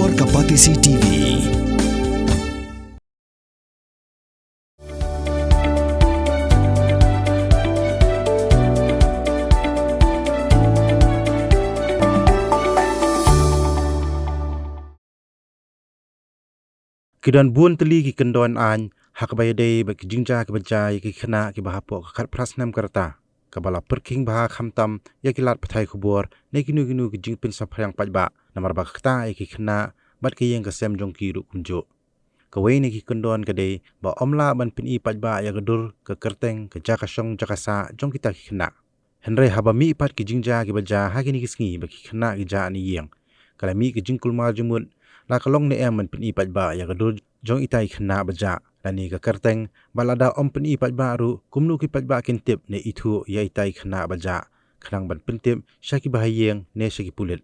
Warga Patisi TV. Kidan buon teli ki kendon an hak bayade bak jingja ki bajai ki khana ki bahapo khat prasnam karta kabala perking baha khamtam ya ki lat pathai khubor ne kinu ki jingpin saphyang pajba namar ba khata ki khana bat ki yang kasem jong ki ru kumjo kawai ne ki kendon kade ba omla ban pin I pajba ya gadur ke kerteng ke jakasong jakasa jong kita ki khana henre haba mi pat ki jingja ki baja ha ki ni kisngi ba ki khana ki ja ni yang kala mi ki jingkul ma jumut la kalong ne em pin I pajba ya gadur jong itai khana baja lani ka kerteng balada om pin I pajba ru kumnu ki pajba kintip ne ithu ya itai khana baja khnang ban pintip shaki bahayeng ne shaki pulit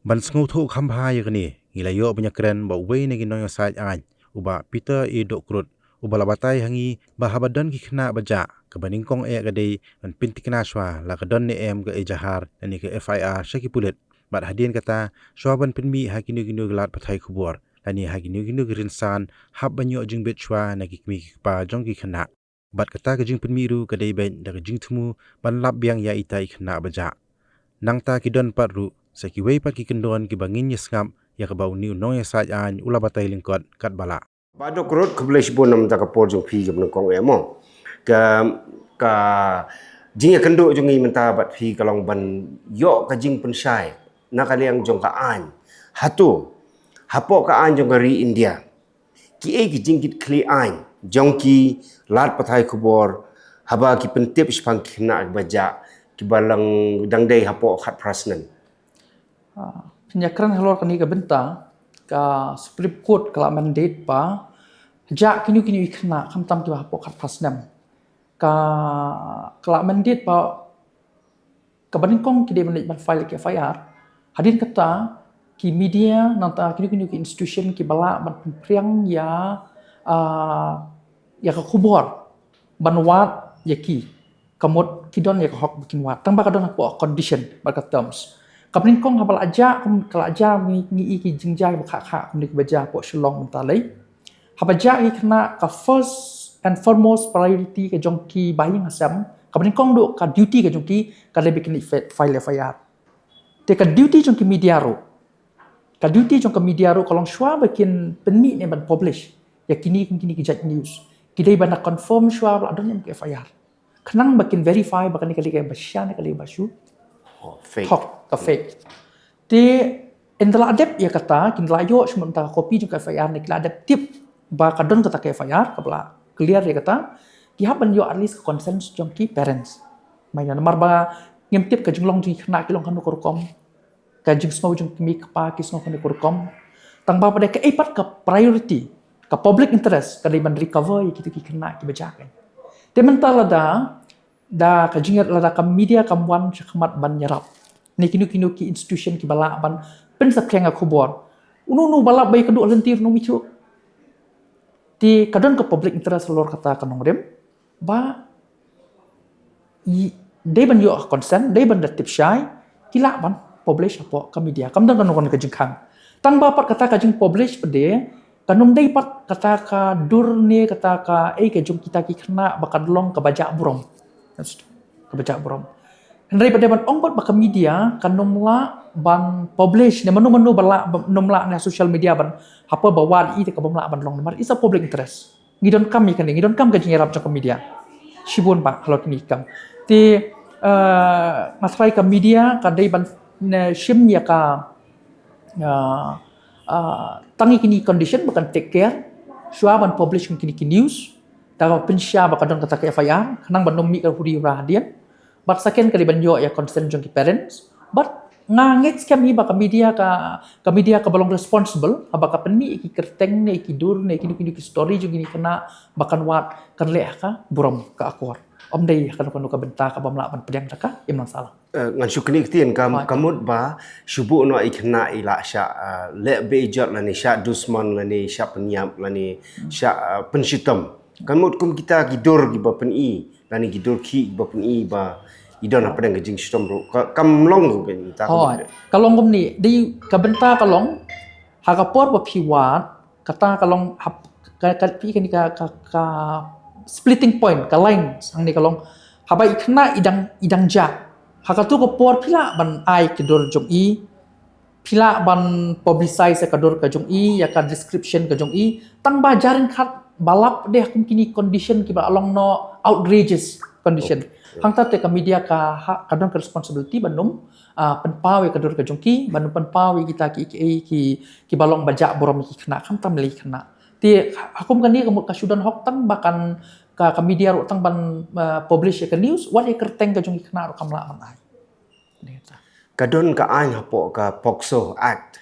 ban sngu thu khambha ya gni ngilayo banya kren ba wei ne ginoy sai an uba Peter E Dokrut ubala batai hangi bahabadan ki khana baja kabaning kong e gade ban pintikna shwa la kadon ne em ga ejahar lani ka FIR shaki pulit bat hadien kata shwaban pinmi hakinu ginu glat pathai khubor lani hakinu ginu grinsan hab banyo jing betchwa na kikmi pa jong ki khana bat kata ka jing pinmi ru kadai ben da jing thumu ban lap biang ya itai khana baja nangta ki don patru saki wei pat ki kendon ki bangin yesngam ya ka bau niu noy sa an ula batai lingkot kat bala Bado kurut kebelah bonam tak kapor jong pi ke menengkong emo ka jing ya kendo jong I menta bat pi kalong ban yo ka jing pensai nak aliang jong ka an hatu hapo ka an jong ri India ki e ki jing kit kli an jong ki lat pathai kubor haba ki pentip spang kina baja ki balang dangdai hapo khat prasnan Penyakran halor kani ka benta ka Supreme Court kala mandate pa ja kini ikna khamtam ki hapo khat prasnam ka kala mandate pa kabaningkong ki de ban file ki FIR hadin kata ki media nanta kini ki institution ki bala ban priang ya ka khubor banwat ya ki kamot kidon ya ka hok bikin wat tang ba kadon hapo condition ba terms kabaningkong habal aja kala aja ngi ki jingja ba kha kumnik baja po shlong mentalai habaja ki kena ka first and foremost priority ke jongki buying asam kabaningkong do ka duty ke jongki ka lebih kini file FIR te ka duty jong ki media ro ka duty jong ka media ro kalong shwa bakin penmi ne ban publish ya kini ki judge news kidai ban confirm shwa adon yang ki FIR kenang bakin verify bakan kali ka basya ne kali basu fake ka fake te endala adep ya kata kin layo sementara kopi jong ka FIR ne kila adep tip ba kadon kata ka FIR kabla clear ya kata ki haban yo at least consent jong ki parents mai na mar ba ngem tip ka jinglong ji khna ki long kanu korkom ka jing snow jong mi pa ki snow kanu korkom tang ba pada ka ipat ka priority ka public interest ka ban recover ki ki khna ki bajakan te mental da ka jingat lada ka media kamwan khmat ban nyarap ni kinu ki institution ki bala ban pen sa khenga khubor unu bala bai kadu lentir no michu ti kadon ka public interest lor kata kanong rem ba they ban yo consent they ban da tip shy kila ban publish apo ka media kam dan kanong ka jingkhang tang ba pat kata ka jing publish pede kanong dai pat kata ka dur ne kata ka ke jong kita ki khna bakadlong ka baja burom ka baja burom hendai pada ban ongkot ba ka media kanong la ban publish ne manu bala nomla na social media ban apa bawa I te ka bamla ban long nomor is a public interest ngidon kam kan ngidon kam ka jingerap ka media shibun ba halot ni kam ti masrai ka media ka dai ban shim ya ka tangi kini condition bukan take care shwa ban publish kini news daga pensya ba kadon kata ka FIR kanang ban nomi ka huri rahadian but second kali ban yo ya concern jong ki parents but ngangit scam hi ba ka media ka balong responsible aba ka penmi ki kerteng ne ki dur ne ki story jong ini kena bakan wat kan le ka buram ka akor om dei kan ka benta ka bamla ban pedang taka im salah ngan syukni ktin kamut ba syubu no ikna ila sya le bejot lani sya dusman lani sya penyap lani sya penshitam kamut kum kita gidur gi ba peni lani gidur ki ba peni ba idon apa dengan jing sistem ru kam long ko kan ta kalong kom ni di ka benta kalong Hakapor bapiwat kata kalong pi kan ka splitting point ka line sang ni kalong habai kena idang ja hakatu ko por pila ban ai kedor jong i pila ban publicize ka dor ka jong i ya ka description ka jong i tang bajarin khat balap deh kum kini condition ki ba along no outrageous condition hang ta te ka media ka kadon ka responsibility banum penpawi ka dor ka jong ki banum penpawi kita ki balong bajak borom ki kena kam tam li kena ti akum kan ni kamut ka sudan hok tang bakan ka media ro tang ban publish ka news wat e kerteng ka jong i kena ro kam la man ai kadon ka an hapo ka Pokso Act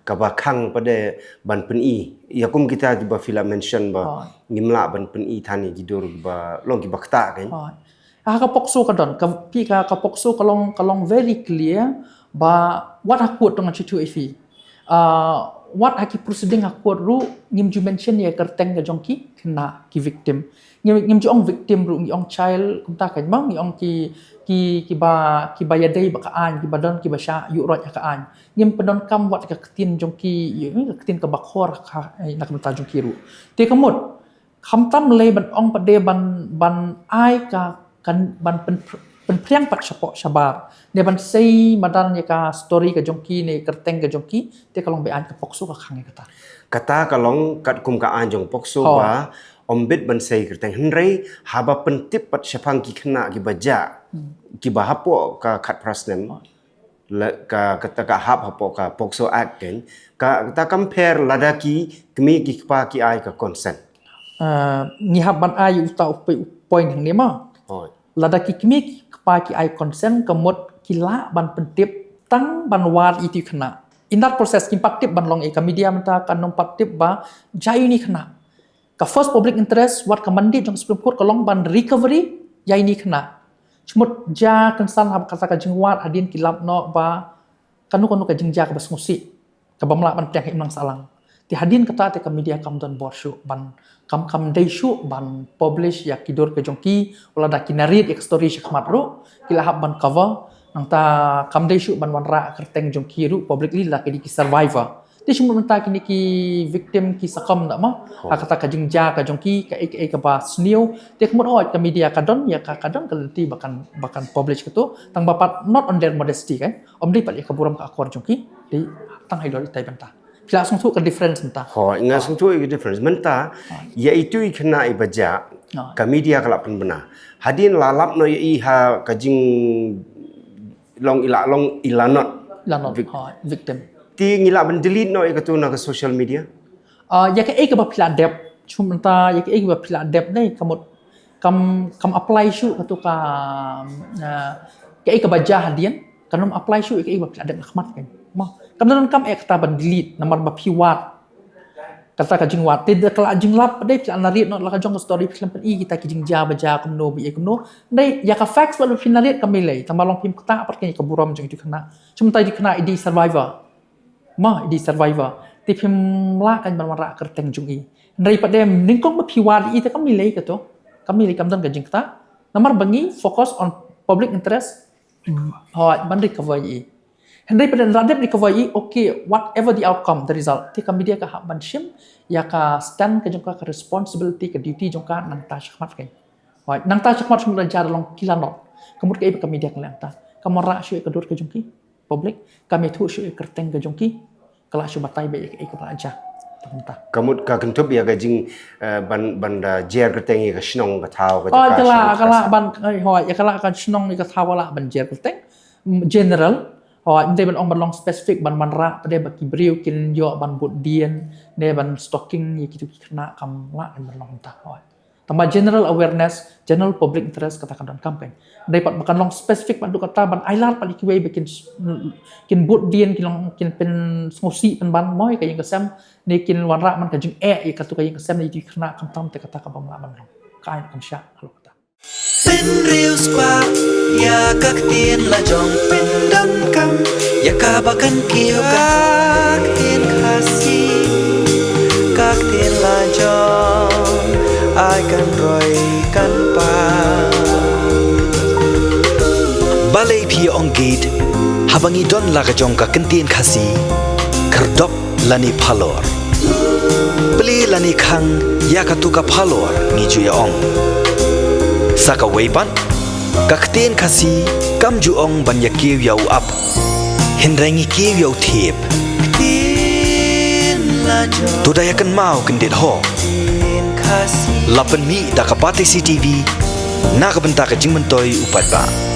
ka ba khang pada ban pen i ya kum kita ba fila mention ba ngimla ban pen i thani gidur ba long ki bakta kan ka Pokso kadon ka pi ka Pokso kalong very clear ba what hakut tong chitu ifi what haki proceeding hakut ru ngim ju mention ya kerteng ka jongki kena ki victim ngim ju ong victim ru ngi ong child kum ta kan mang ngi ong ki ba ya dei ba ka an ki badon ki ba sha yu rot ka an ngim pedon kam wat ka ketin jongki yu ka ketin ka bakhor ka nak mata jongki ru te kamut kham tam le ban ong pade ban ai ka kan ban pen priang pat sapok sabar ne ban sei madan ya ka story ka jongki ne kerteng ka jongki te kalong be an ka Pokso ka khang kata kalong kat kum ka an jong Pokso ba ombit ban sei kerteng henrei haba pentip pat syapang ki kena ki baja ki bahapo ka khat prasnem ka kata ka hab hapo ka Pokso Act kan ka ta compare ladaki kemi ki pa ki ai ka consent ni hab ban ai uta point hang ne ma ladaki kemi pa ki ai consent kamot kila ban pentip tang ban wat itu kena in that process kim paktip ban long e ka media menta kan nom paktip ba jai ni kena ka first public interest wat ka mandi jong Supreme Court kalong ban recovery jai ni kena chmut ja kan san hab kata ka jingwat adin kilap no ba kanu ka jingja ka basmusi ka bamla ban teng himlang salang ti hadin kata te ka media kam don borshu ban kam dei shu ban publish ya kidor ka jongki wala da kinarit ek story shikmat ro kila hab ban cover nang ta kam dei shu ban wanra kerteng jongki ru publicly la ki survivor ti shum menta kini ki victim ki sakam na ma kata ka jingja ka jongki ka ek ka ba snew te kmut hot ka media ka don ya ka don ka lenti bakan publish ka tu tang bapat not on their modesty kan om dei pat ka buram ka akor jongki di tang haidor itai benta pila sung tu ka difference menta nga sung tu ka difference menta iaitu kena ibaja ka media kalap pen benar hadin lalap no i ha ka jing long ilanot victim ti ngila ban delete no ka tu na ka social media ya ka ek ba pila dep chum menta ya ka ek ba pila dep nei kamut kam apply shu ka tu ka ek ba ja hadin kanom apply shu ek ba pila dep khmat kan ma kamdan kam ek ta ban delete nomor ba piwat kata ka jingwat te kala jinglap dei pila narit no la ka jong story film pen i kita ki jingja baja kumno bi kumno dei ya ka facts balu finalit kamilei tamalong pim kata par ka buram jong itu kena chum ta di kena idi survivor ma di survivor ti phim la kan ban ra kerteng jung i ndai padem ningkong ba piwat i te kamilei ka to kamilei kamdan ka jingta nomor bangi focus on public interest ban recover i hendai pada radep recover i okay whatever the outcome the result ti kami dia ka ban shim ya ka stand ka jongka ka responsibility ka duty jongka nang ta shakmat kai nang ta shakmat sum jar long kilanot kamut ka kami dia ka ta kamara shu ka dur ka jongki public kami thu shu kerteng ka jongki kala shu batai be ka raja ta kamut ka kentup ya ka jing banda jer kerteng ka shnong ka thau ka kala ban ya kala ka shnong ka thau wala ban jer kerteng general ndai ban ong ban long specific ban ra pada baki briu kin yo ban bot dien ne ban stocking ye kitu kena kam la ban long ta tambah general awareness general public interest kata kan campaign ndai pat bakan long specific ban du kata ban ailar pat ki bikin kin bot dien kin pen ngosi pen ban moi ka yang kesam ne kin wanra man ka jing ye katu ka yang kesam ne di kena kam tam te kata ka ban la ban long ka ai kam sha halo kata Pen riu spa ya kak tien la jong pen dam kam ya ka bakan kiu kak tien khasi kak tien la jong ai kan roi kan pa balai pi ong gate habangi don la ka jong ka kan tien khasi kerdop lani phalor pli lani khang ya katuka phalor ni ju ya ong saka weipan kakten khasi kam ju ong ban ya kiu yau up hinrangi kiu yau thep tudaya kan mau kendit ho lapan mi da kapate CTV na kabenta ka jingmentoi upat ba